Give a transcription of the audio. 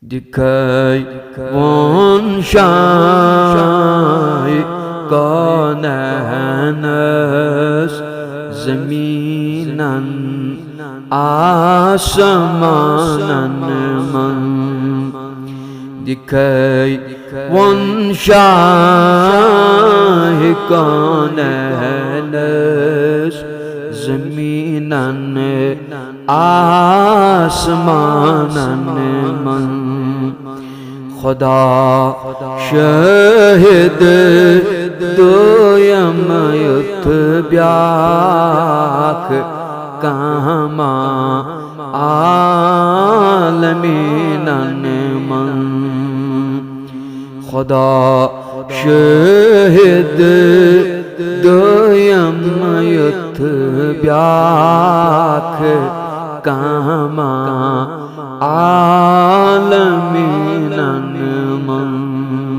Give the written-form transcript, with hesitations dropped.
दिखाई वन शाय कौनस ज़मीनन आसमानन मन दिखाई वन शाय कौनस ज़मीनन आसमानन मन खुदा शहीद दोयम युतब्याक कामा आलमीनन मन खुदा शहीद दोयम युतब्याक कामा आलमीनन मन।